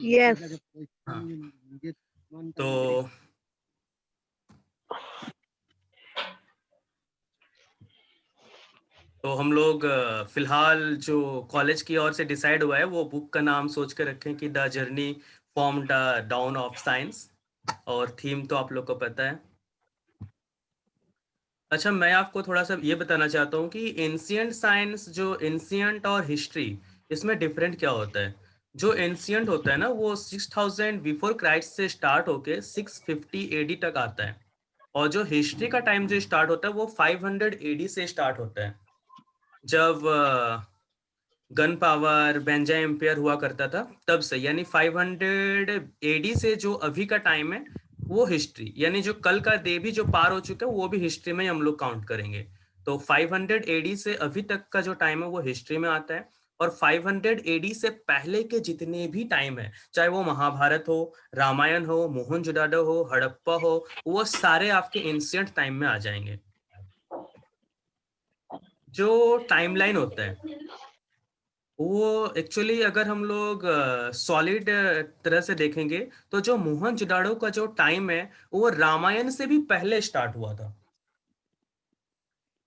Yes. हाँ, तो हम लोग फिलहाल जो कॉलेज की ओर से डिसाइड हुआ है वो बुक का नाम सोच के रखें कि the journey from the down of science, और थीम तो आप लोग को पता है। अच्छा, मैं आपको थोड़ा सा ये बताना चाहता हूँ कि एंशियंट साइंस, जो एंशियंट और हिस्ट्री, इसमें डिफरेंट क्या होता है। जो एंशियंट होता है ना, वो 6000 बिफोर क्राइस्ट से स्टार्ट होके 650 एडी तक आता है, और जो हिस्ट्री का टाइम जो स्टार्ट होता है वो 500 एडी से स्टार्ट होता है, जब गन पावर बेंजा एम्पियर हुआ करता था तब से। यानी 500 एडी से जो अभी का टाइम है वो हिस्ट्री, यानी जो कल का डे भी जो पार हो चुका है वो भी हिस्ट्री में ही हम लोग काउंट करेंगे। तो 500 एडी से अभी तक का जो टाइम है वो हिस्ट्री में आता है, और 500 एडी से पहले के जितने भी टाइम है, चाहे वो महाभारत हो, रामायण हो, मोहनजोदाड़ो हो, हड़प्पा हो, वो सारे आपके एंशियंट टाइम में आ जाएंगे। जो टाइमलाइन होता है वो एक्चुअली अगर हम लोग सॉलिड तरह से देखेंगे तो जो मोहनजोदाड़ो का जो टाइम है वो रामायण से भी पहले स्टार्ट हुआ था।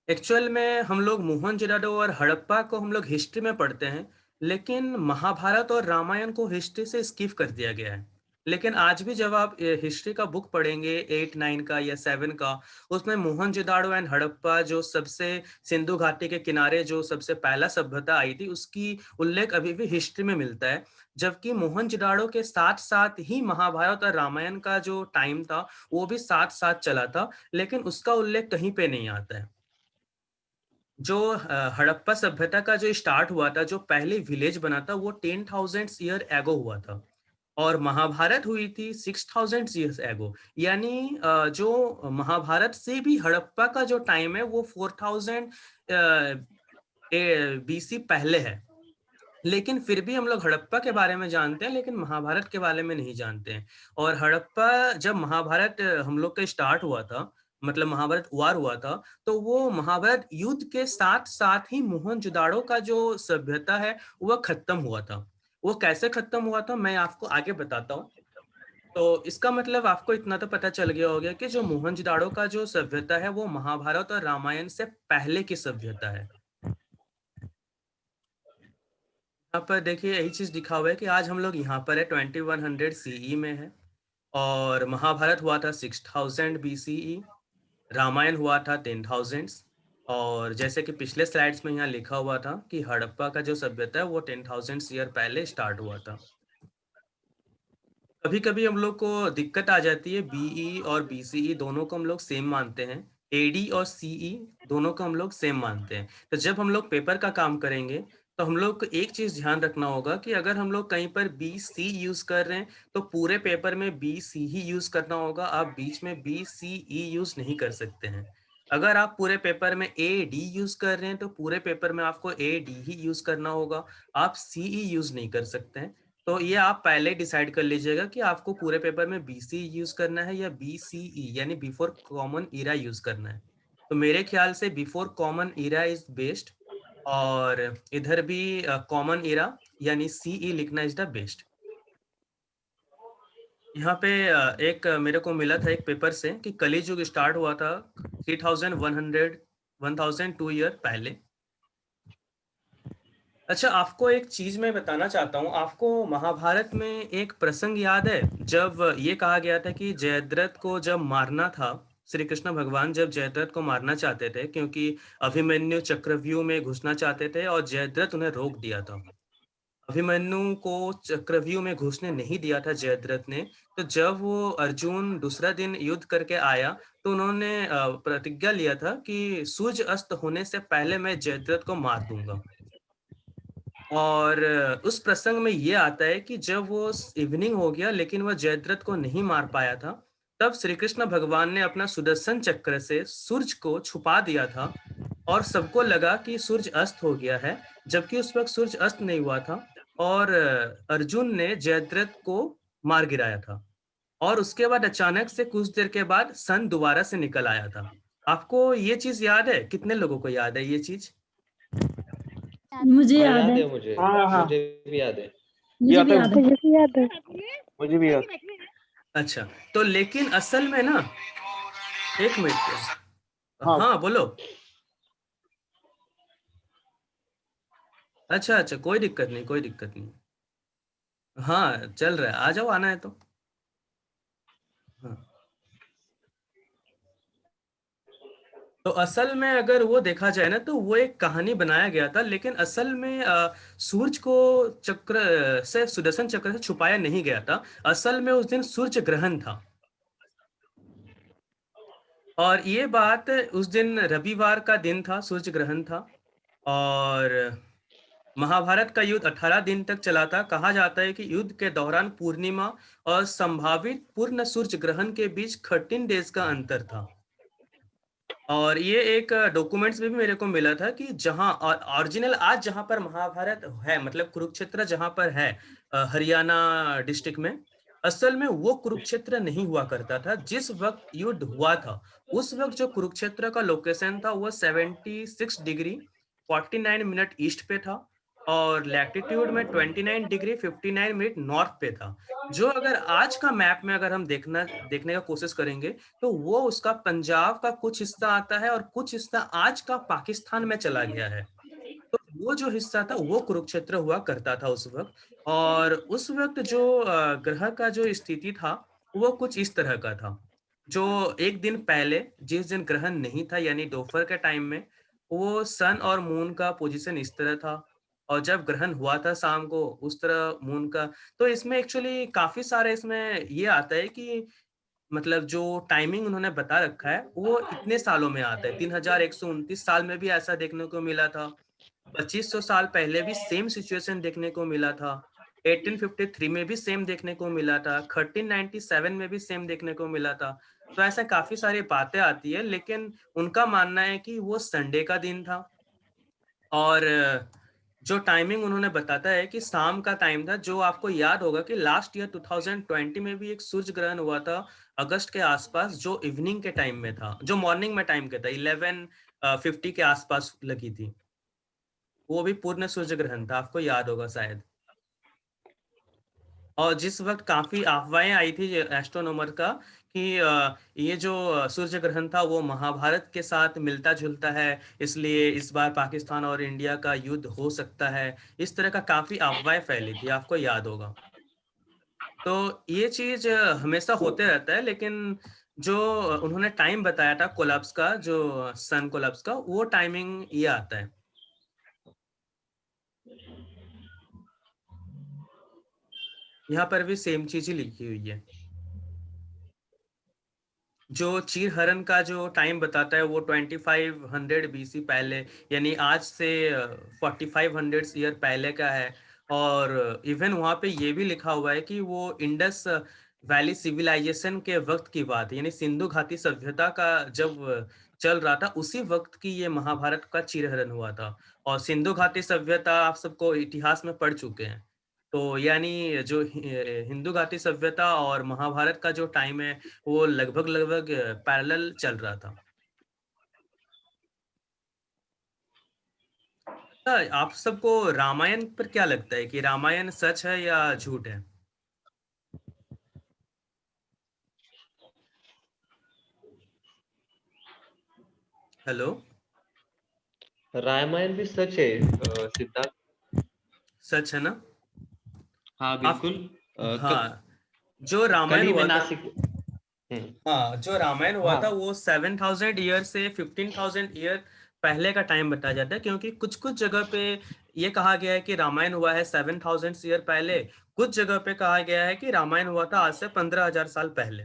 एक्चुअल में हम लोग मोहनजोदाड़ो और हड़प्पा को हम लोग हिस्ट्री में पढ़ते हैं, लेकिन महाभारत और रामायण को हिस्ट्री से स्किप कर दिया गया है। लेकिन आज भी जब आप हिस्ट्री का बुक पढ़ेंगे 8 9 का या 7 का, उसमें मोहनजोदाड़ो एंड हड़प्पा जो सबसे सिंधु घाटी के किनारे जो सबसे पहला सभ्यता आई थी उसकी उल्लेख अभी भी हिस्ट्री में मिलता है। जबकि मोहनजोदाड़ो के साथ साथ ही महाभारत और रामायण का जो टाइम था वो भी साथ साथ चला था, लेकिन उसका उल्लेख कहीं पे नहीं आता है। जो हड़प्पा सभ्यता का जो स्टार्ट हुआ था, जो पहले विलेज बना था, वो 10,000 ईयर एगो हुआ था, और महाभारत हुई थी 6,000 ईयर्स एगो। यानी जो महाभारत से भी हड़प्पा का जो टाइम है वो 4,000 बीसी पहले है। लेकिन फिर भी हम लोग हड़प्पा के बारे में जानते हैं, लेकिन महाभारत के बारे में नहीं जानते हैं। और हड़प्पा, जब महाभारत हम लोग का स्टार्ट हुआ था, मतलब महाभारत वार हुआ था, तो वो महाभारत युद्ध के साथ साथ ही मोहनजोदाड़ो का जो सभ्यता है वह खत्म हुआ था। वो कैसे खत्म हुआ था मैं आपको आगे बताता हूँ। तो इसका मतलब आपको इतना तो पता चल गया होगा कि जो मोहनजोदाड़ो का जो सभ्यता है वो महाभारत और रामायण से पहले की सभ्यता है। यहाँ पर देखिए यही चीज दिखा हुआ है कि आज हम लोग यहाँ पर है 2100 सीई में है, और महाभारत हुआ था 6000 बीसीई, रामायण हुआ था 10,000, और जैसे कि पिछले स्लाइड्स में यहाँ लिखा हुआ था कि हड़प्पा का जो सभ्यता है वो 10,000 ईयर पहले स्टार्ट हुआ था। कभी कभी हम लोग को दिक्कत आ जाती है, बीई और बीसीई दोनों को हम लोग सेम मानते हैं, एडी और सीई दोनों को हम लोग सेम मानते हैं। तो जब हम लोग पेपर का काम करेंगे तो हम लोग को एक चीज ध्यान रखना होगा कि अगर हम लोग कहीं पर बी सी यूज कर रहे हैं तो पूरे पेपर में बी सी ही यूज करना होगा, आप बीच में बी सी ई यूज नहीं कर सकते हैं। अगर आप पूरे पेपर में ए डी यूज कर रहे हैं तो पूरे पेपर में आपको ए डी ही यूज करना होगा, आप सी ई यूज नहीं कर सकते हैं। तो ये आप पहले ही डिसाइड कर लीजिएगा कि आपको पूरे पेपर में बीसी यूज करना है या बीसीई यानी बिफोर कॉमन इरा यूज करना है। तो मेरे ख्याल से before common Ira is best, और इधर भी कॉमन इरा यानी सीई लिखना इज द बेस्ट। यहाँ पे एक मेरे को मिला था एक पेपर से कि कली युग स्टार्ट हुआ था 3100 1002 ईयर पहले। अच्छा, आपको एक चीज मैं बताना चाहता हूँ, आपको महाभारत में एक प्रसंग याद है जब ये कहा गया था कि जयद्रथ को जब मारना था, श्री कृष्ण भगवान जब जयद्रथ को मारना चाहते थे क्योंकि अभिमन्यु चक्रव्यूह में घुसना चाहते थे और जयद्रथ उन्हें रोक दिया था। अभिमन्यु को चक्रव्यूह में घुसने नहीं दिया था जयद्रथ ने। तो जब वो अर्जुन दूसरा दिन युद्ध करके आया तो उन्होंने प्रतिज्ञा लिया था कि सूर्य अस्त होने से पहले मैं जयद्रथ को मार दूंगा। और उस प्रसंग में ये आता है कि जब वो इवनिंग हो गया लेकिन वह जयद्रथ को नहीं मार पाया था, तब श्री कृष्ण भगवान ने अपना सुदर्शन चक्र से सूर्य को छुपा दिया था, और सबको लगा कि सूर्य अस्त हो गया है, जबकि उस वक्त सूर्य अस्त नहीं हुआ था। और अर्जुन ने जयद्रथ को मार गिराया था, और उसके बाद अचानक से कुछ देर के बाद सन दोबारा से निकल आया था। आपको ये चीज याद है? कितने लोगों को याद है ये चीज? मुझे हाँ याद याद है। है मुझे। हाँ हाँ। मुझे भी याद है। मुझे भी याद है। मुझे भी याद है। मुझे भी याद। अच्छा, तो लेकिन असल में ना, एक मिनट, हाँ हाँ बोलो। अच्छा अच्छा, कोई दिक्कत नहीं, कोई दिक्कत नहीं। हाँ चल रहा है, आ जाओ, आना है तो। हाँ, तो असल में अगर वो देखा जाए ना, तो वो एक कहानी बनाया गया था, लेकिन असल में सूरज को चक्र से, सुदर्शन चक्र से छुपाया नहीं गया था। असल में उस दिन सूर्य ग्रहण था, और ये बात उस दिन रविवार का दिन था, सूर्य ग्रहण था। और महाभारत का युद्ध 18 दिन तक चला था। कहा जाता है कि युद्ध के दौरान पूर्णिमा और संभावित पूर्ण सूर्य ग्रहण के बीच 13 डेज का अंतर था। और ये एक डॉक्यूमेंट्स में भी मेरे को मिला था कि जहां ओरिजिनल आज जहां पर महाभारत है, मतलब कुरुक्षेत्र जहां पर है, हरियाणा डिस्ट्रिक्ट में, असल में वो कुरुक्षेत्र नहीं हुआ करता था जिस वक्त युद्ध हुआ था। उस वक्त जो कुरुक्षेत्र का लोकेशन था वो 76 डिग्री 49 मिनट ईस्ट पे था, और लैटिट्यूड में 29 डिग्री 59 मिनट नॉर्थ पे था। जो अगर आज का मैप में अगर हम देखने का कोशिश करेंगे, तो वो उसका पंजाब का कुछ हिस्सा आता है, और कुछ हिस्सा आज का पाकिस्तान में चला गया है। तो वो जो हिस्सा था वो कुरुक्षेत्र हुआ करता था उस वक्त। और उस वक्त जो ग्रह का जो स्थिति था वो कुछ इस तरह का था। जो एक दिन पहले जिस दिन ग्रहण नहीं था, यानी दोपहर के टाइम में, वो सन और मून का पोजीशन इस तरह था। और जब ग्रहण हुआ था शाम को, उस तरह मून का। तो इसमें एक्चुअली काफी सारे इसमें ये आता है कि मतलब जो टाइमिंग उन्होंने बता रखा है वो इतने सालों में आता है। 3129 साल में भी ऐसा देखने को मिला था। 2500 साल पहले भी सेम सिचुएशन देखने को मिला था। 1853 में भी सेम देखने को मिला था। 1397 में भी सेम देखने को मिला था। तो ऐसा काफी सारी बातें आती है, लेकिन उनका मानना है कि वो संडे का दिन था। और जो टाइमिंग उन्होंने बताता है कि शाम का टाइम था। जो आपको याद होगा कि लास्ट ईयर 2020 में भी एक सूर्य ग्रहण हुआ था अगस्त के आसपास, जो इवनिंग के टाइम में था, जो मॉर्निंग में टाइम के था, 11:50 के आसपास लगी थी। वो भी पूर्ण सूर्य ग्रहण था, आपको याद होगा शायद। और जिस वक्त काफी अफवाहें आई थी एस्ट्रोनॉमर का कि ये जो सूर्य ग्रहण था वो महाभारत के साथ मिलता जुलता है, इसलिए इस बार पाकिस्तान और इंडिया का युद्ध हो सकता है। इस तरह का काफी अफवाहें फैली थी, आपको याद होगा। तो ये चीज हमेशा होते रहता है, लेकिन जो उन्होंने टाइम बताया था कोलैप्स का, जो सन कोलैप्स का, वो टाइमिंग ये आता है। यहाँ पर भी सेम चीज ही लिखी हुई है। जो चीर हरण का जो टाइम बताता है वो 2500 BC पहले, यानी आज से 4500 ईयर पहले का है। और इवन वहाँ पे ये भी लिखा हुआ है कि वो इंडस वैली सिविलाइजेशन के वक्त की बात है, यानी सिंधु घाटी सभ्यता का जब चल रहा था, उसी वक्त की ये महाभारत का चीरहरण हुआ था। और सिंधु घाटी सभ्यता आप सबको इतिहास में पढ़ चुके हैं। तो यानी जो हिंदू घाटी सभ्यता और महाभारत का जो टाइम है वो लगभग लगभग पैरेलल चल रहा था। आप सबको रामायण पर क्या लगता है कि रामायण सच है या झूठ है? हेलो। रामायण भी सच है सिद्धार्थ। सच है ना? हाँ आप, बिल्कुल। हाँ, जो कल रामायण ही मैं हुआ था, नासिक। हाँ, जो रामायण हुआ था हाँ वो 7000 ईयर से 15,000 ईयर पहले का टाइम बताया जाता है, क्योंकि कुछ कुछ जगह पे ये कहा गया है कि रामायण हुआ है 7000 ईयर पहले। कुछ जगह पे कहा गया है कि रामायण हुआ था आज से 15,000 साल पहले।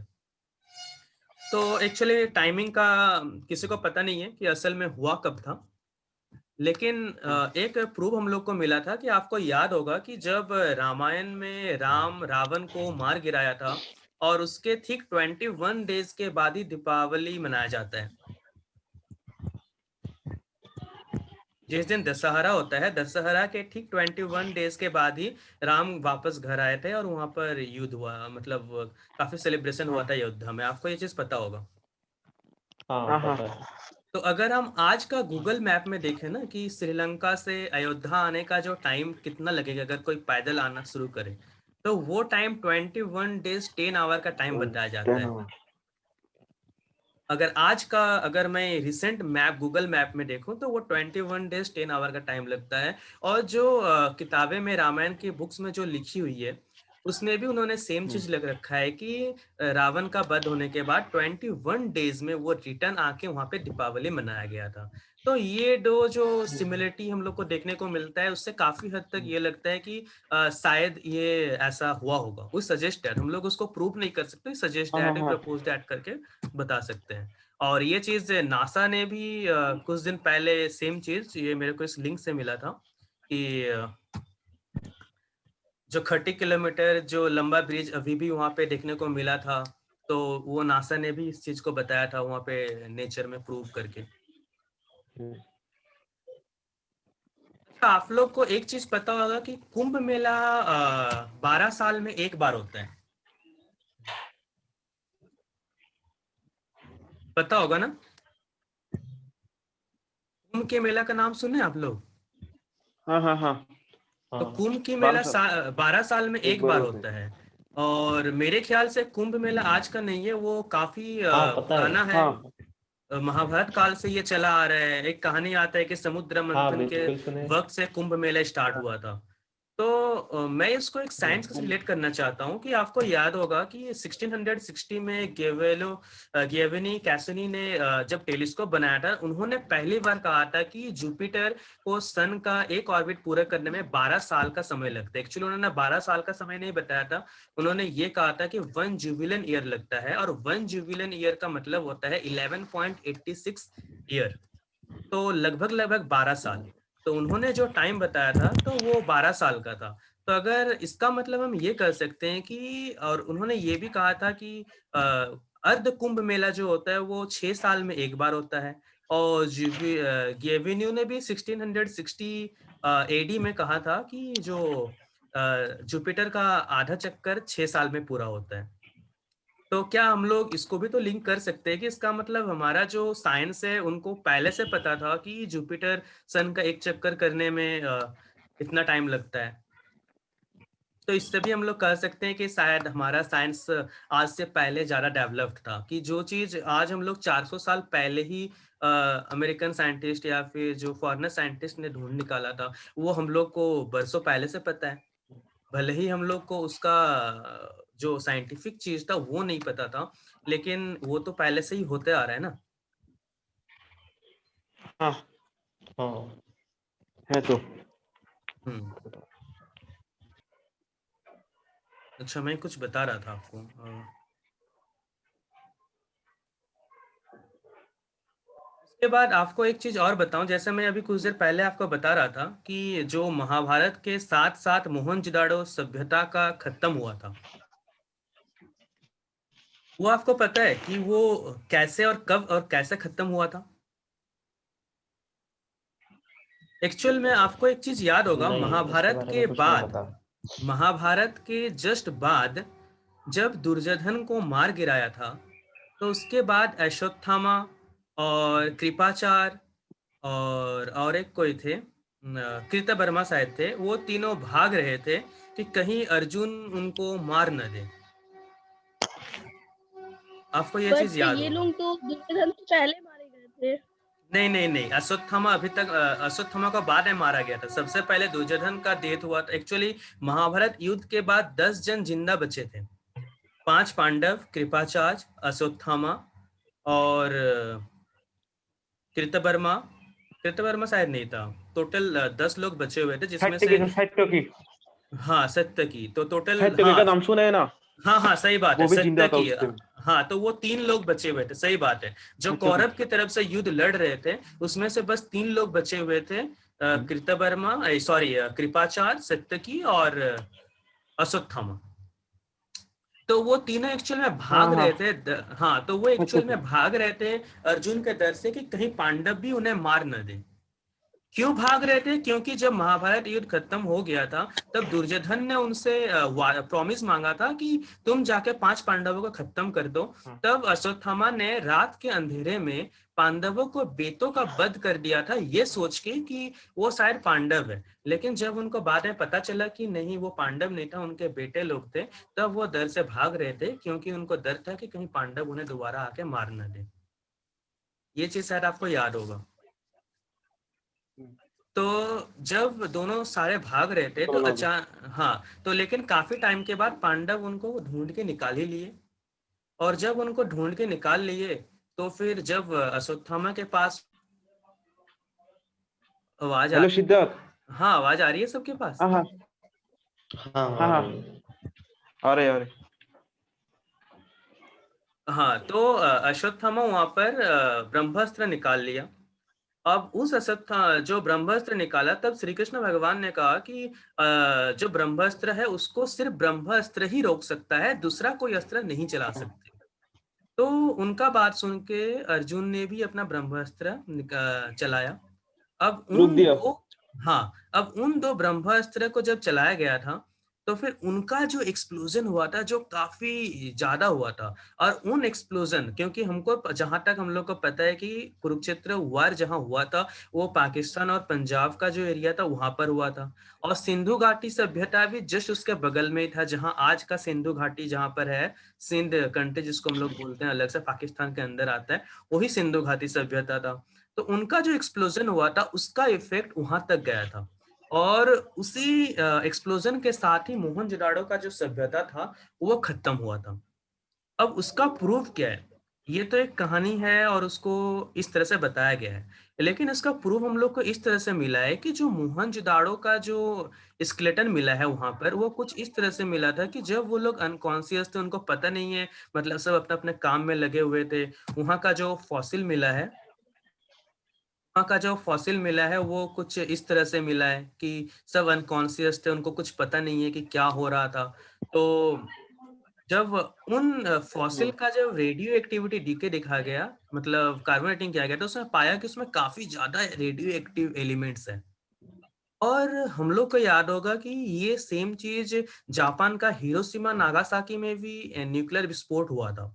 तो एक्चुअली टाइमिंग का किसी को पता नहीं है कि असल में हुआ कब था। लेकिन एक प्रूफ हम लोग को मिला था कि आपको याद होगा कि जब रामायण में राम रावण को मार गिराया था, और उसके ठीक 21 डेज के बाद ही दीपावली मनाया जाता है। जिस दिन दशहरा होता है, दशहरा के ठीक 21 डेज के बाद ही राम वापस घर आए थे, और वहां पर युद्ध हुआ, मतलब काफी सेलिब्रेशन हुआ हाँ था अयोध्या में। आपको ये चीज पता होगा। हाँ हाँ हाँ। पता है। तो अगर हम आज का गूगल मैप में देखें ना कि श्रीलंका से अयोध्या आने का जो टाइम कितना लगेगा अगर कोई पैदल आना शुरू करे, तो वो टाइम 21 डेज 10 आवर का टाइम बताया जाता 10 है। hours। अगर मैं रिसेंट मैप गूगल मैप में देखूं तो वो 21 डेज 10 आवर का टाइम लगता है। और जो किताबें में रामायण की बुक्स में जो लिखी हुई है उसमें भी उन्होंने सेम चीज लग रखा है कि रावण का वध होने के बाद 21 डेज में वो रिटर्न आके वहां पे दीपावली मनाया गया था। तो ये दो जो सिमिलरिटी हम लोग को देखने को मिलता है उससे काफी हद तक ये लगता है कि शायद ये ऐसा हुआ होगा। वो सजेस्ट दैट, हम लोग उसको प्रूव नहीं कर सकते, सजेस्ट हाँ दैट हाँ प्रपोज दैट करके बता सकते हैं। और ये चीज नासा ने भी कुछ दिन पहले सेम चीज ये मेरे को इस लिंक से मिला था कि जो 30 किलोमीटर जो लंबा ब्रिज अभी भी वहां पे देखने को मिला था, तो वो नासा ने भी इस चीज को बताया था वहां पे नेचर में प्रूव करके। अच्छा, आप लोग को एक चीज पता होगा कि कुंभ मेला 12 साल में एक बार होता है, पता होगा ना? कुंभ के मेला का नाम सुने आप लोग? हाँ हाँ हाँ। तो हाँ कुंभ की 12 मेला साल 12 साल में एक एक बार बार होते हैं। होता है। और मेरे ख्याल से कुंभ मेला आज का नहीं है, वो काफी हाँ पता है। पुराना है। हाँ महाभारत काल से ये चला आ रहा है। एक कहानी आता है कि समुद्र हाँ मंथन के बिल्कुल सुने। वक्त से कुंभ मेला स्टार्ट हुआ था। तो मैं इसको एक साइंस से रिलेट करना चाहता हूँ कि आपको याद होगा कि 1660 में गियोवनी कैसिनी ने जब टेलीस्कोप बनाया था, उन्होंने पहली बार कहा था कि जुपिटर को सन का एक ऑर्बिट पूरा करने में 12 साल का समय लगता है। एक्चुअली उन्होंने 12 साल का समय नहीं बताया था, उन्होंने ये कहा था कि 1 जुबिलियन ईयर लगता है। और 1 जुबिलियन ईयर का मतलब होता है 11.86 ईयर, तो लगभग लगभग 12 साल। तो उन्होंने जो टाइम बताया था तो वो 12 साल का था। तो अगर इसका मतलब हम ये कर सकते हैं कि, और उन्होंने ये भी कहा था कि अर्ध कुंभ मेला जो होता है वो 6 साल में एक बार होता है। और गियोविन्यू ने भी 1660 एडी में कहा था कि जो जुपिटर का आधा चक्कर 6 साल में पूरा होता है। तो क्या हम लोग इसको भी तो लिंक कर सकते हैं कि इसका मतलब हमारा जो साइंस है उनको पहले से पता था कि जुपिटर सन का एक चक्कर करने में इतना टाइम लगता है। तो इससे भी हम लोग कह सकते हैं कि शायद हमारा साइंस आज से पहले ज्यादा डेवलप्ड था, कि जो चीज आज हम लोग 400 साल पहले ही अमेरिकन साइंटिस्ट या फिर जो फॉरेनर साइंटिस्ट ने ढूंढ निकाला था, वो हम लोग को बरसों पहले से पता है। भले ही हम लोग को उसका जो साइंटिफिक चीज था वो नहीं पता था, लेकिन वो तो पहले से ही होते आ रहा है ना। हाँ हाँ है तो। हम्म। अच्छा, मैं कुछ बता रहा था आपको। उसके बाद आपको एक चीज और बताऊं, जैसे मैं अभी कुछ देर पहले आपको बता रहा था कि जो महाभारत के साथ साथ मोहनजोदाड़ो सभ्यता का खत्म हुआ था, वो आपको पता है कि वो कैसे और कब और कैसे खत्म हुआ था? एक्चुअल में आपको एक चीज याद होगा, नहीं, इसके महाभारत बारे में के कुछ नहीं बाद, पता। महाभारत के जस्ट बाद जब दुर्योधन को मार गिराया था, तो उसके बाद अश्वत्थामा और कृपाचार्य और एक कोई थे, कृतवर्मा शायद थे, वो तीनों भाग रहे थे कि कहीं अर्जुन उनको मार न दे। आपको ये चीज बट याद ये होगा। लोग तो दुर्योधन से पहले मारे गए थे। नहीं नहीं नहीं, अश्वत्थामा अभी तक, अश्वत्थामा को बाद में मारा गया था। सबसे पहले दुर्योधन का डेथ हुआ था। एक्चुअली महाभारत युद्ध के बाद 10 जन जिंदा बचे थे, 5 पांडव, कृपाचार्य, अश्वत्थामा और कृतवर्मा। कृतवर्मा शायद नहीं था। टोटल 10 लोग बचे हुए थे जिसमें से, साहित्य हाँ सत्य की, तो टोटल, की का हाँ नाम सुना है ना? हाँ हाँ सही बात है, वो भी सत्य जिंदा था की। उस टाइम। हाँ, तो वो 3 लोग बचे हुए थे, सही बात है। जो साहित्य कौरव की तरफ से युद्ध लड़ रहे थे उसमें से बस 3 लोग बचे हुए थे, कृतवर्मा, सॉरी, कृपाचार्य, सत्यकी और अश्वत्थामा। तो वो तीनों एक्चुअल में हाँ भाग हाँ रहे थे। हाँ, तो वो सत्य एक्चुअल की। में भाग रहे थे अर्जुन के डर से कि कहीं पांडव भी उन्हें मार न दे। क्यों भाग रहे थे? क्योंकि जब महाभारत युद्ध खत्म हो गया था तब दुर्योधन ने उनसे प्रॉमिस मांगा था कि तुम जाके 5 पांडवों को खत्म कर दो। तब अश्वत्थामा ने रात के अंधेरे में पांडवों को बेतों का वध कर दिया था, ये सोच के कि वो शायद पांडव है। लेकिन जब उनको बाद में पता चला कि नहीं, वो पांडव नहीं था, उनके बेटे लोग थे, तब वो डर से भाग रहे थे, क्योंकि उनको डर था कि कहीं पांडव उन्हें दोबारा आके मार न दे। ये चीज शायद आपको याद होगा। तो जब दोनों सारे भाग रहे थे तो तो लेकिन काफी टाइम के बाद पांडव उनको ढूंढ के निकाल ही लिए। और जब उनको ढूंढ के निकाल लिए तो फिर जब अश्वत्थामा के पास आवाज हेलो सिद्धार्थ। हाँ, आवाज आ रही है सबके पास? हाँ हाँ हाँ हाँ हाँ, अरे अरे हाँ, तो अश्वत्थामा वहां पर ब्रह्मास्त्र निकाल लिया। अब उस जो ब्रह्मास्त्र निकाला, तब श्री कृष्ण भगवान ने कहा कि जो ब्रह्मास्त्र है उसको सिर्फ ब्रह्मास्त्र ही रोक सकता है, दूसरा कोई अस्त्र नहीं चला सकते। तो उनका बात सुन के अर्जुन ने भी अपना ब्रह्मास्त्र चलाया। अब रुक दिया। अब उन 2 ब्रह्मास्त्र को जब चलाया गया था तो फिर उनका जो एक्सप्लोजन हुआ था, जो काफी ज्यादा हुआ था। और उन एक्सप्लोजन, क्योंकि हमको जहां तक हम लोग को पता है कि कुरुक्षेत्र वार जहां हुआ था वो पाकिस्तान और पंजाब का जो एरिया था वहां पर हुआ था। और सिंधु घाटी सभ्यता भी जस्ट उसके बगल में ही था, जहां आज का सिंधु घाटी जहां पर है, सिंध कंट्री जिसको हम लोग बोलते हैं, अलग से पाकिस्तान के अंदर आता है, वही सिंधु घाटी सभ्यता था। तो उनका जो एक्सप्लोजन हुआ था उसका इफेक्ट वहां तक गया था। और उसी एक्सप्लोजन के साथ ही मोहनजोदाड़ो का जो सभ्यता था वो खत्म हुआ था। अब उसका प्रूफ क्या है? ये तो एक कहानी है और उसको इस तरह से बताया गया है, लेकिन इसका प्रूफ हम लोग को इस तरह से मिला है कि जो मोहनजोदाड़ो का जो स्केलेटन मिला है वहां पर, वो कुछ इस तरह से मिला था कि जब वो लोग अनकॉन्शियस थे, उनको पता नहीं है, मतलब सब अपने अपने काम में लगे हुए थे। वहां का जो फॉसिल मिला है वो कुछ इस तरह से मिला है कि सब अनकॉन्शियस थे, उनको कुछ पता नहीं है कि क्या हो रहा था। तो जब उन फॉसिल का जब रेडियो एक्टिविटी डीके दिखा गया, मतलब कार्बन डेटिंग किया गया, तो उसमें पाया कि उसमें काफी ज्यादा रेडियो एक्टिव एलिमेंट्स है। और हम लोग को याद होगा कि ये सेम चीज जापान का हिरोशिमा नागासाकी में भी न्यूक्लियर विस्फोट हुआ था।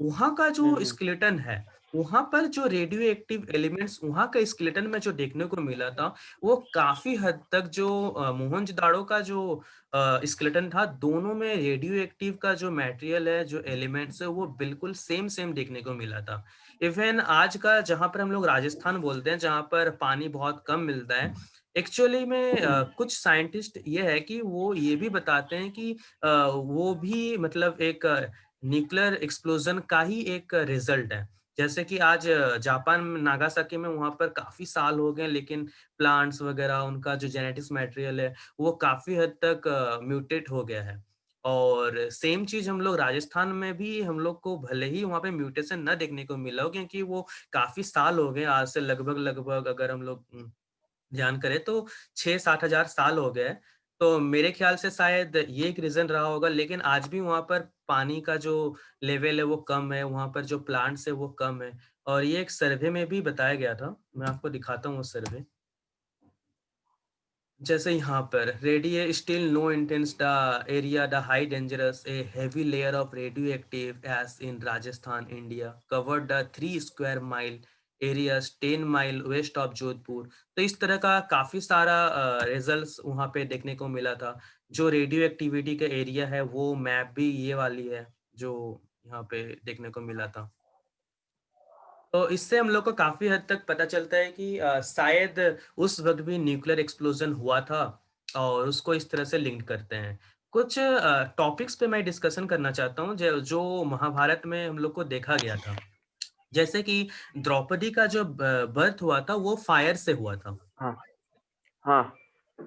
वहां का जो स्केलेटन है, वहां पर जो रेडियो एक्टिव एलिमेंट्स वहां का स्केलेटन में जो देखने को मिला था, वो काफी हद तक जो मोहनजोदाड़ो का जो स्केलेटन था, दोनों में रेडियो एक्टिव का जो मटेरियल है, जो एलिमेंट्स है, वो बिल्कुल सेम सेम देखने को मिला था। इवन आज का जहां पर हम लोग राजस्थान बोलते हैं, जहां पर पानी बहुत कम मिलता है, एक्चुअली में कुछ साइंटिस्ट ये है कि वो ये भी बताते हैं कि वो भी मतलब एक न्यूक्लियर एक्सप्लोजन का ही एक रिजल्ट है। जैसे कि आज जापान में नागासाकी में वहां पर काफी साल हो गए, लेकिन प्लांट्स वगैरह, उनका जो जेनेटिक्स मटेरियल है वो काफी हद तक म्यूटेट हो गया है। और सेम चीज हम लोग राजस्थान में भी, हम लोग को भले ही वहां पे म्यूटेशन न देखने को मिला हो, क्योंकि वो काफी साल हो गए, आज से लगभग लगभग अगर हम लोग ध्यान करें तो 6-7 हजार साल हो गए। तो मेरे ख्याल से शायद ये एक रीजन रहा होगा। लेकिन आज भी वहां पर पानी का जो लेवल है वो कम है, वहां पर जो प्लांट्स है वो कम है। और ये एक सर्वे में भी बताया गया था, मैं आपको दिखाता हूँ वो सर्वे। जैसे यहाँ पर radio still no intense the area the high dangerous a heavy layer of radio active as in Rajasthan India covered the 3 square mile areas 10 mile west of Jodhpur. तो इस तरह का काफी सारा रिजल्ट्स वहाँ पे देखने को मिला था। जो रेडियो एक्टिविटी का एरिया है वो मैप भी ये वाली है जो यहाँ पे देखने को मिला था। तो इससे हम लोग को काफी हद तक पता चलता है कि शायद उस वक्त भी न्यूक्लियर एक्सप्लोजन हुआ था, और उसको इस तरह से लिंक करते हैं। कुछ टॉपिक्स पे मैं डिस्कशन करना चाहता हूँ जो महाभारत में हम लोग को देखा गया था। जैसे कि द्रौपदी का जो बर्थ हुआ था वो फायर से हुआ था। हाँ हाँ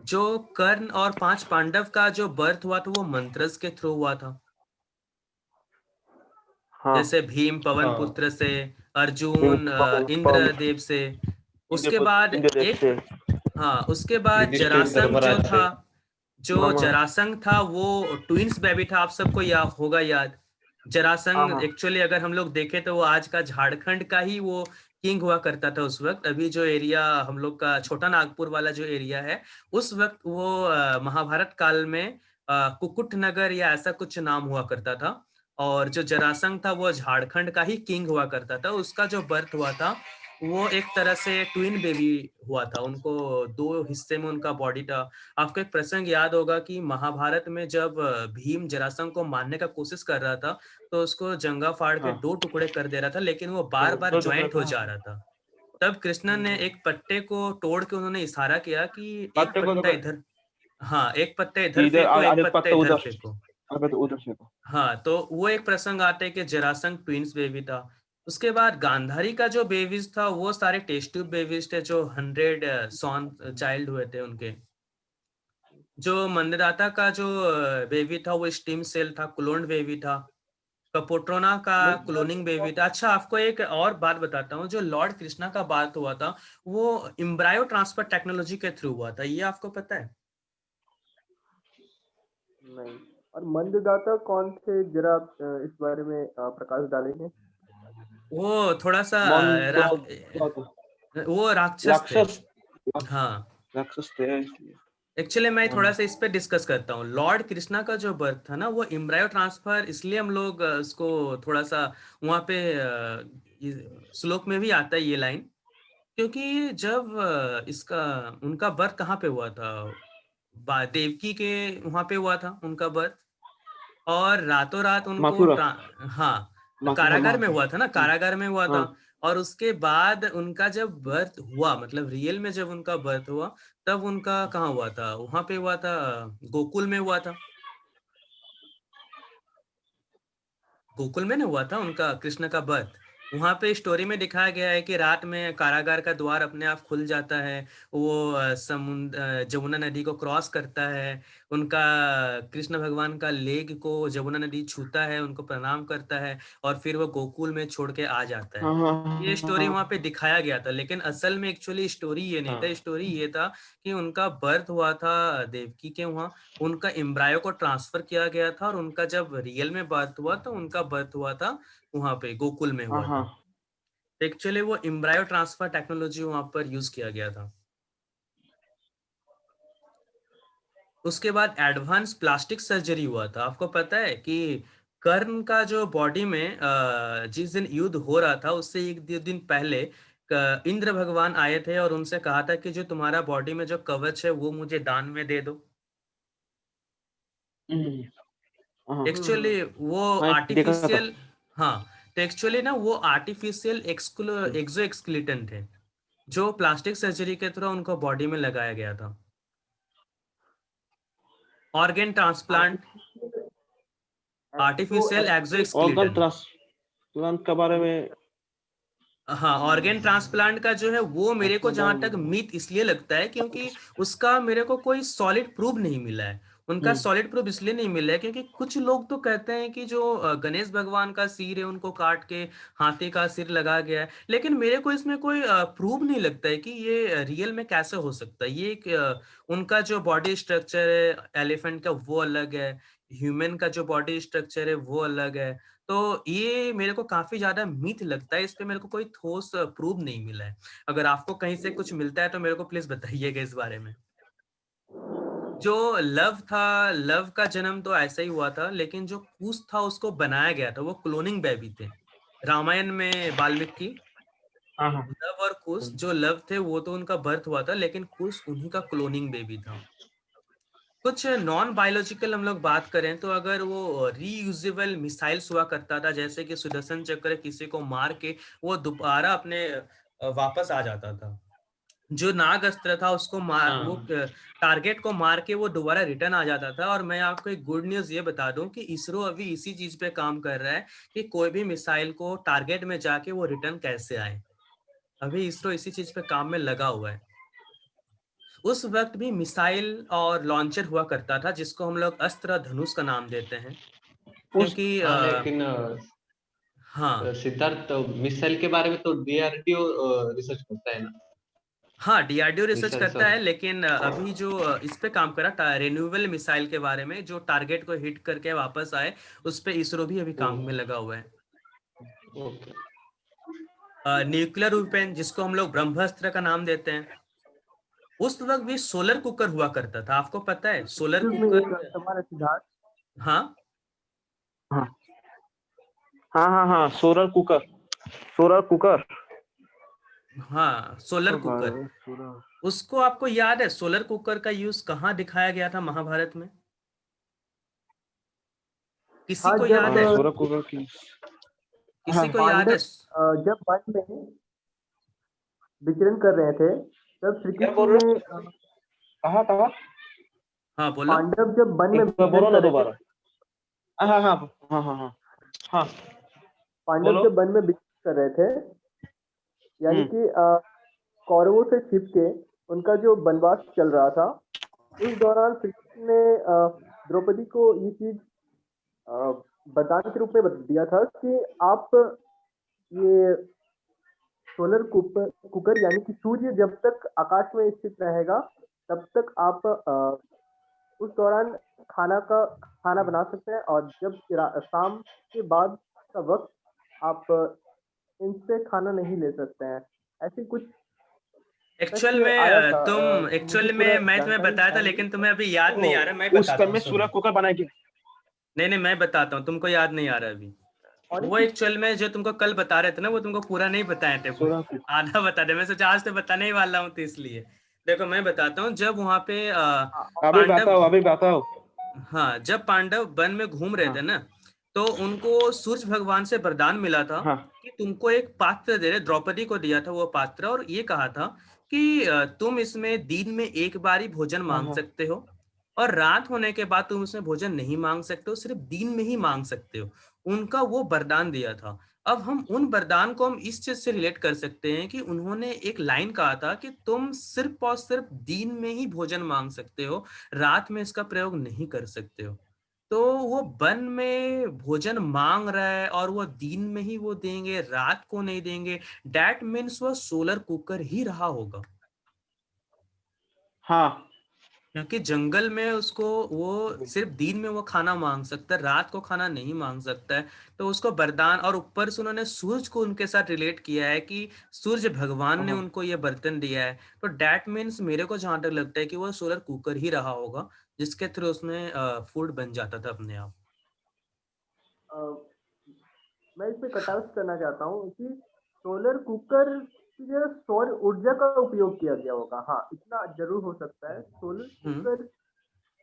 जो कर्ण और 5 पांडव का जो बर्थ हुआ था वो मंत्रस के थ्रू हुआ था। हाँ जैसे भीम पवन हाँ पुत्र से, अर्जुन इंद्रदेव से। उसके बाद इंद्रदेव एक, से, हाँ, उसके बाद युधिष्ठिर धर्मराज से। जो जरासंध था वो ट्विंस बेबी था, आप सबको होगा याद। हाँ जरासंध हाँ एक्चुअली अगर हम लोग देखें तो वो आज का झारखंड का ही वो किंग हुआ करता था उस वक्त। अभी जो एरिया हम लोग का छोटा नागपुर वाला जो एरिया है, उस वक्त वो महाभारत काल में कुकुट नगर या ऐसा कुछ नाम हुआ करता था। और जो जरासंध था वो झारखंड का ही किंग हुआ करता था। उसका जो बर्थ हुआ था वो एक तरह से ट्विन बेबी हुआ था, उनको दो हिस्से में उनका बॉडी था। आपको एक प्रसंग याद होगा कि महाभारत में जब भीम जरासंध को मारने का कोशिश कर रहा था, तो उसको जंगा फाड़ के हाँ 2 टुकड़े कर दे रहा था, लेकिन वो बार बार दो टुकड़े ज्वाइंट हो था। जा रहा था। तब कृष्ण ने एक पत्ते को तोड़ के उन्होंने इशारा किया कि एक पत्ते को पत्ता तो इधर, हाँ एक पत्ता इधर इधर फेंको, एक आधे पत्ता पत्ता इधर उधर, फेंको। आधे तो उधर से को। हाँ, तो वो एक प्रसंग आता है कि जरासंध ट्विंस बेबी था। उसके बाद गांधारी का जो बेबीज था वो सारे टेस्ट ट्यूब बेबीज थे, जो 100 सॉन चाइल्ड हुए थे उनके। जो मंददाता का जो बेबी था वो स्टीम सेल था, क्लोन्ड बेबी था। कपोट्रोना का क्लोनिंग बेबी था। अच्छा, आपको एक और बात बताता हूँ, जो लॉर्ड कृष्णा का बात हुआ था वो एम्ब्रायो ट्रांसफर टेक्नोलॉजी के थ्रू हुआ था, ये आपको पता है? नहीं। और मंददाता कौन थे, जरा इस बारे में प्रकाश डालेंगे? वो थोड़ा सा वो राक्षस थे। राक्षस हाँ, राक्षस थे इसलिए। एक्चुअली मैं थोड़ा सा इस पे डिस्कस करता हूँ। लॉर्ड कृष्णा का जो बर्थ था ना वो एम्ब्रायो ट्रांसफर, इसलिए हम लोग उसको थोड़ा सा वहाँ पे श्लोक में भी आता है ये लाइन, क्योंकि जब इसका उनका बर्थ कहाँ पे हुआ था, देवकी के वहां पे हुआ था उनका बर्थ। और रातों रात उनको मथुरा हाँ, मथुरा कारागार में हुआ था ना, हाँ कारागार में हुआ था। हाँ और उसके बाद उनका जब बर्थ हुआ, मतलब रियल में जब उनका बर्थ हुआ, तब उनका कहाँ हुआ था, वहां पे हुआ था, गोकुल में हुआ था। गोकुल में ना हुआ था उनका कृष्ण का बर्थ। वहां पे स्टोरी में दिखाया गया है कि रात में कारागार का द्वार अपने आप खुल जाता है, वो समुद्र जमुना नदी को क्रॉस करता है, उनका कृष्ण भगवान का लेग को जमुना नदी छूता है, उनको प्रणाम करता है, और फिर वो गोकुल में छोड़ के आ जाता है। हाँ हाँ ये स्टोरी हाँ वहां पे दिखाया गया था, लेकिन असल में एक्चुअली स्टोरी ये नहीं था। हाँ स्टोरी ये था कि उनका बर्थ हुआ था देवकी के वहां, उनका एम्ब्रायो को ट्रांसफर किया गया था, और उनका जब रियल में बर्थ हुआ तो उनका बर्थ हुआ था वहां पे गोकुल में हाँ हुआ हाँ था। एक्चुअली वो एम्ब्रायो ट्रांसफर टेक्नोलॉजी वहां पर यूज किया गया था। उसके बाद एडवांस प्लास्टिक सर्जरी हुआ था। आपको पता है कि कर्ण का जो बॉडी में जिस दिन युद्ध हो रहा था उससे एक दो दिन पहले इंद्र भगवान आए थे और उनसे कहा था कि जो तुम्हारा बॉडी में जो कवच है वो मुझे दान में दे दो। हम्म, हाँ एक्चुअली वो हाँ देखा था। आर्टिफिशियल, हाँ, तो एक्चुअली ना वो आर्टिफिशियल एक्सो एक्सक्लीटन थे, जो प्लास्टिक सर्जरी के थ्रू उनको बॉडी में लगाया गया था। ऑर्गन ट्रांसप्लांट, आर्टिफिशियल एक्सो ऑर्गन एक्सक्लीटन। ट्रांसप्लांट के बारे में हाँ, ऑर्गन ट्रांसप्लांट का जो है वो मेरे को जहां तक हम्म मिथ इसलिए लगता है क्योंकि उसका मेरे को कोई सॉलिड प्रूफ नहीं मिला है। उनका सॉलिड प्रूफ इसलिए नहीं मिला है क्योंकि कुछ लोग तो कहते हैं कि जो गणेश भगवान का सिर है उनको काट के हाथी का सिर लगा गया है, लेकिन मेरे को इसमें कोई प्रूफ नहीं लगता है कि ये रियल में कैसे हो सकता है। ये एक उनका जो बॉडी स्ट्रक्चर है एलिफेंट का वो अलग है, ह्यूमन का जो बॉडी स्ट्रक्चर है वो अलग है। तो ये मेरे को काफी ज्यादा मिथ लगता है, इस पे मेरे को कोई ठोस प्रूफ नहीं मिला है। अगर आपको कहीं से कुछ मिलता है तो मेरे को प्लीज बताइएगा इस बारे में। जो लव था, लव का जन्म तो ऐसा ही हुआ था, लेकिन जो कुश था उसको बनाया गया था, वो क्लोनिंग बेबी थे। रामायण में वाल्मीकि, हाँ हाँ लव और कुश, जो लव थे वो तो उनका बर्थ हुआ था, लेकिन कुश उन्हीं का क्लोनिंग बेबी था। कुछ नॉन बायोलॉजिकल हम लोग बात करें तो अगर वो रीयूजेबल मिसाइल्स हुआ करता था, जैसे कि सुदर्शन चक्र किसी को मार के वो दोबारा अपने वापस आ जाता था। जो नाग अस्त्र था उसको मार वो हाँ टारगेट को मार के वो दोबारा रिटर्न आ जाता था। और मैं आपको एक गुड न्यूज ये बता दूं कि इसरो अभी इसी चीज पे काम कर रहा है कि कोई भी मिसाइल को टारगेट में जाके वो रिटर्न कैसे आए। अभी इसरो इसी चीज पे काम में लगा हुआ है। उस वक्त भी मिसाइल और लॉन्चर हुआ करता था जिसको हम लोग अस्त्र धनुष का नाम देते हैं, उस क्योंकि हाँ लेकिन हाँ, सिद्धार्थ मिसाइल के बारे में तो डीआरडीओ रिसर्च करता है ना, हाँ डीआरडीओ रिसर्च मिसाइल करता सब। है, लेकिन अभी जो इस पे काम कर रहा रिन्यूएबल मिसाइल के बारे में, जो टारगेट को हिट करके वापस आए, उस पे इसरो भी अभी काम में लगा हुआ है। ओके। न्यूक्लियर वेपन जिसको हम लोग ब्रह्मास्त्र का नाम देते हैं, उस वक्त भी सोलर कुकर हुआ करता था। आपको पता है सोलर Excuse me, कुकर? एक सवाल है सिद्धार्थ। हाँ हाँ हाँ हाँ हाँ, सोलर कुकर, सोलर कुकर। हाँ, सोलर कुकर। उसको आपको याद है सोलर कुकर का यूज कहाँ दिखाया गया था महाभारत में? किसी हाँ, को जब याद है? सोलर कुकर की। किसी हाँ को याद है? जब वन में विचरण कर रहे थे, तब श्री क्या कृष्ण बोल रहे ने हो? कहाँ कहाँ? हाँ बोलो। पांडव जब वन में एक बार विचरण बोलो ना कर रहे थे, दोबारा। हाँ हाँ हाँ हाँ हाँ हाँ, पांडव बोलो। जब वन में विचरण कर रहे थे, यानी कि कौरवों से छिप के उनका जो वनवास चल रहा था, उस दौरान श्री कृष्ण ने द्रौपदी को ये चीज वरदान के रूप में बता दिया था कि आप ये सोलर कुकर यानी कि सूर्य जब तक आकाश में स्थित रहेगा, तब तक आप उस दौरान खाना बना सकते हैं, और जब शाम के बाद का वक्त आप इनसे खाना नहीं ले सकते हैं। ऐसे कुछ एक्चुअल तथ्य आया में था। तुम मुझे एक्चुअल पूरा में मैं तुम्हें जानकारी बताया था, है नहीं। लेकिन तुम्हें अभी याद नहीं आ रहा। मैं उस बताता टाइम हूँ, में सुनो। सोलर कुकर बनाया कि नहीं, मैं बताता हूँ, तुमको याद नहीं आ रहा अभी। और वो एक एक्चुअल में जो तुमको कल बता रहे थे ना, वो तुमको पूरा नहीं बताए थे। Solar cooker. आधा बता दे। मैं सोचा आज तो बताने ही वाला हूँ, तो इसलिए देखो मैं बताता हूँ। जब वहां पे अभी पांडव, बताओ, अभी बताओ। हाँ, जब पांडव वन में घूम रहे हाँ थे ना, तो उनको सूर्य भगवान से वरदान मिला था हाँ कि तुमको एक पात्र दे रहे। द्रौपदी को दिया था वो पात्र, और ये कहा था कि तुम इसमें दिन में एक बार ही भोजन हाँ मांग हाँ सकते हो, और रात होने के बाद तुम उसमें भोजन नहीं मांग सकते हो, सिर्फ दिन में ही मांग सकते हो। उनका वो वरदान दिया था। अब हम उन वरदान को हम इस चीज से रिलेट कर सकते हैं कि उन्होंने एक लाइन कहा था कि तुम सिर्फ और सिर्फ दिन में ही भोजन मांग सकते हो, रात में इसका प्रयोग नहीं कर सकते हो। तो वो वन में भोजन मांग रहा है और वो दिन में ही वो देंगे, रात को नहीं देंगे। डैट मीन्स वो सोलर कुकर ही रहा होगा, हाँ। क्योंकि जंगल में उसको वो सिर्फ दिन में वो खाना मांग सकता है, रात को खाना नहीं मांग सकता है। तो उसको वरदान, और ऊपर से उन्होंने सूरज को उनके साथ रिलेट किया है कि सूरज भगवान ने हाँ उनको ये बर्तन दिया है। तो डैट मीन्स मेरे को जहां तक लगता है कि वो सोलर कुकर ही रहा होगा, जिसके थ्रू उसमें फूड बन जाता था अपने आप। अ, मैं इसमें कटाक्ष करना चाहता हूँ कि सोलर कुकर की जगह सौर ऊर्जा का उपयोग किया गया होगा। हाँ, इतना जरूर हो सकता है। सोलर हम्म। कुकर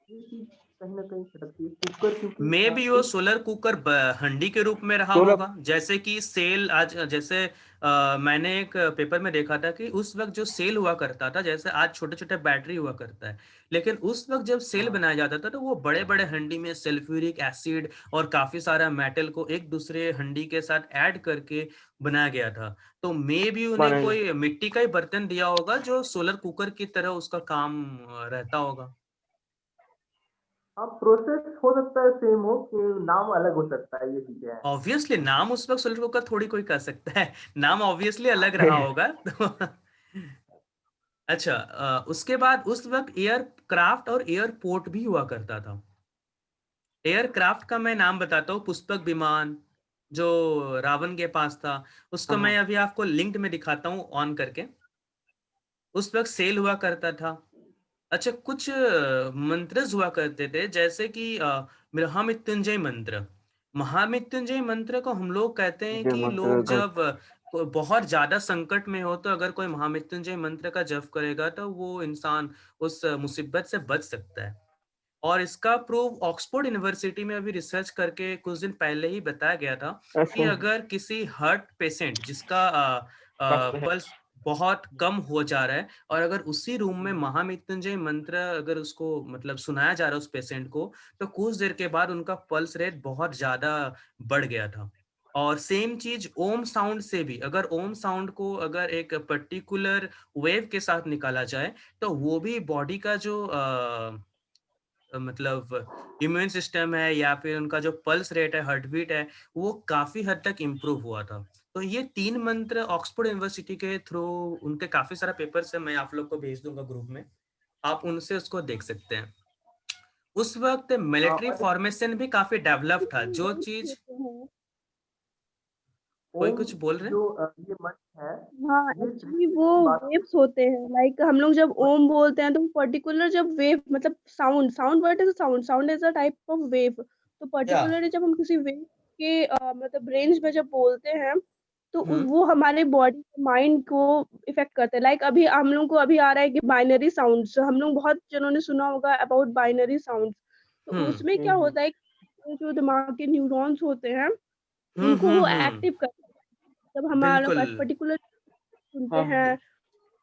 ये चीज कहीं ना कहीं खटकती है, कुकर क्योंकि मे भी वो सोलर कुकर हंडी के रूप में रहा सोलर। होगा। जैसे कि सेल आज, जैसे मैंने एक पेपर में देखा था कि उस वक्त जो सेल हुआ करता था, जैसे आज छोटे छोटे बैटरी हुआ करता है, लेकिन उस वक्त जब सेल हाँ बनाया जाता था तो वो बड़े बड़े हंडी में सल्फ्यूरिक एसिड और काफी सारा मेटल को एक दूसरे हंडी के साथ ऐड करके बनाया गया था। तो मे भी उन्हें बनेगा। कोई मिट्टी का ही बर्तन दिया होगा जो सोलर कुकर की तरह उसका काम रहता होगा। हाँ, प्रोसेस हो सकता है सेम हो, कि नाम अलग हो सकता है, ये चीजें हैं। ऑब्वियसली नाम उस वक्त सोलर कुकर थोड़ी कोई कर सकता है, नाम ऑब्वियसली अलग रहा होगा। तो अच्छा, उसके बाद उस वक्त एयरक्राफ्ट और एयरपोर्ट भी हुआ करता था। एयरक्राफ्ट का मैं नाम बताता हूँ, पुष्पक विमान जो रावण के पास था, उसको हाँ मैं अभी आपको लिंक्ड में दिखाता हूँ ऑन करके। उस वक्त सेल हुआ करता था। अच्छा, कुछ मंत्र हुआ करते थे, जैसे कि महामृत्युंजय मंत्र। महामृत्युंजय मंत्र को हम लोग कहते हैं ये कि मंत्र लोग जब बहुत ज्यादा संकट में हो, तो अगर कोई महामृत्युंजय मंत्र का जप करेगा तो वो इंसान उस मुसीबत से बच सकता है। और इसका प्रूव ऑक्सफोर्ड यूनिवर्सिटी में अभी रिसर्च करके कुछ दिन पहले ही बताया गया था कि ऐसे अगर किसी हार्ट पेशेंट जिसका करते हैं। पल्स बहुत कम हो जा रहा है, और अगर उसी रूम में महामृत्युंजय मंत्र अगर उसको मतलब सुनाया जा रहा है उस पेशेंट को, तो कुछ देर के बाद उनका पल्स रेट बहुत ज्यादा बढ़ गया था। और सेम चीज ओम साउंड से भी, अगर ओम साउंड को अगर एक पर्टिकुलर वेव के साथ निकाला जाए, तो वो भी बॉडी का जो मतलब इम्यून सिस्टम है या फिर उनका जो पल्स रेट है, हार्ट बीट है, वो काफी हद तक इम्प्रूव हुआ था। तो ये 3 मंत्र ऑक्सफोर्ड यूनिवर्सिटी के थ्रू, उनके काफी सारा पेपर्स है, मैं आप लोग को भेज दूंगा ग्रुप में, आप उनसे उसको देख सकते हैं। उस वक्त मिलिट्री और फॉर्मेशन भी काफी डेवलप था, जो चीज कोई ओम कुछ बोल रहे हैं? जो ये मंच है, हाँ, ये एक्चुअली सृष्टि वो की बात वेव्स होते हैं, लाइक हम लोग जब ओम बोलते हैं तो पर्टिकुलर जब वेव मतलब sound what is sound is a type of wave. तो या पर्टिकुलरली जब हम किसी वेव के मतलब रेंज में जब बोलते हैं तो हम्म वो हमारे बॉडी माइंड को इफेक्ट करते हैं। लाइक अभी हम लोग को अभी आ रहा है कि बाइनरी साउंड्स, हम लोग बहुत जनों ने सुना होगा अबाउट बाइनरी साउंड्स। तो उसमें क्या हम्म होता है कि जो दिमाग के न्यूरॉन्स होते हैं उनको वो हम्म, एक्टिव करते हैं। जब हमारा बिल्कुल। पर्टिकुलर सुनते हाँ हैं हाँ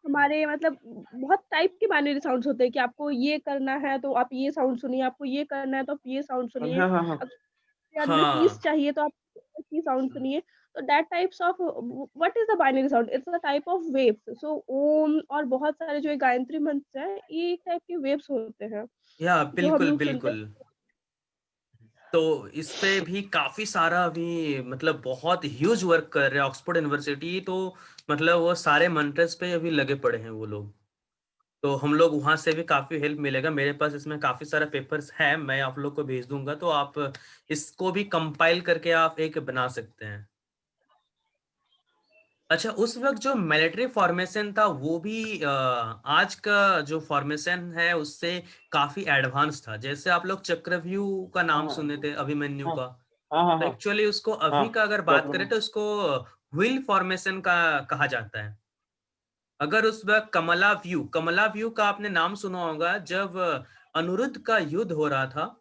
हमारे मतलब बहुत टाइप के बाइनरी साउंड्स होते हैं कि आपको ये करना है तो आप ये साउंड सुनिए, आपको ये करना है तो आप ये साउंड सुनिए, हाँ हाँ हाँ अगर अंदर पीस हाँ चाहिए तो आप की साउंड सुनिए। तो that types of what is the binary sound, it's a type of waves. So Om और बहुत सारे जो ये गायत्री मंत्र है ये एक टाइप के वेव्स होते हैं या जो हम बिल्कुल लोग सुनते हैं। बिल्कुल। तो इस पे भी काफी सारा अभी मतलब बहुत ह्यूज वर्क कर रहे हैं ऑक्सफोर्ड यूनिवर्सिटी। तो मतलब वो सारे मंटर्स पे अभी लगे पड़े हैं वो लोग। तो हम लोग वहां से भी काफी हेल्प मिलेगा। मेरे पास इसमें काफी सारा पेपर्स है, मैं आप लोग को भेज दूंगा, तो आप इसको भी कंपाइल करके आप एक बना सकते हैं। अच्छा, उस वक्त जो मिलिट्री फॉर्मेशन था वो भी आज का जो फॉर्मेशन है उससे काफी एडवांस था। जैसे आप लोग चक्रव्यूह का नाम हाँ सुने थे, अभिमन्यु हाँ का। हाँ हाँ तो हाँ एक्चुअली उसको हाँ अभी का अगर बात करें चक्रम तो उसको व्हील फॉर्मेशन का कहा जाता है। अगर उस वक्त कमला व्यू का आपने नाम सुना होगा, जब अनिरुद्ध का युद्ध हो रहा था।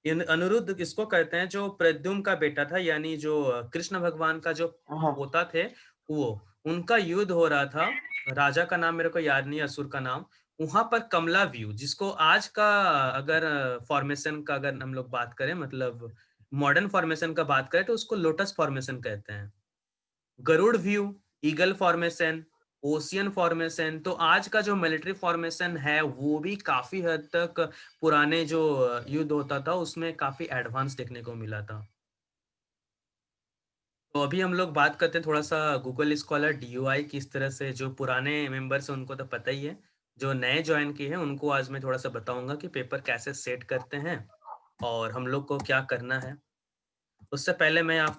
अनिरुद्ध किसको कहते हैं, जो प्रद्युम्न का बेटा था, यानी जो कृष्ण भगवान का जो हाँ पोता थे, वो उनका युद्ध हो रहा था। राजा का नाम मेरे को याद नहीं, असुर का नाम। वहां पर कमला व्यू, जिसको आज का अगर फॉर्मेशन का अगर हम लोग बात करें, मतलब मॉडर्न फॉर्मेशन का बात करें, तो उसको लोटस फॉर्मेशन कहते हैं। Garud view, eagle formation, ocean formation. तो आज का जो मिलिट्री फॉर्मेशन है वो भी काफी हद तक पुराने जो युद्ध होता था उसमें काफी एडवांस देखने को मिला था। तो अभी हम लोग बात करते हैं थोड़ा सा गूगल स्कॉलर DOI किस तरह से, जो पुराने मेंबर्स हैं उनको तो पता ही है, जो नए ज्वाइन किए हैं उनको आज मैं थोड़ा सा बताऊंगा कि पेपर कैसे सेट करते हैं और हम लोग को क्या करना है। उससे पहले मैं आप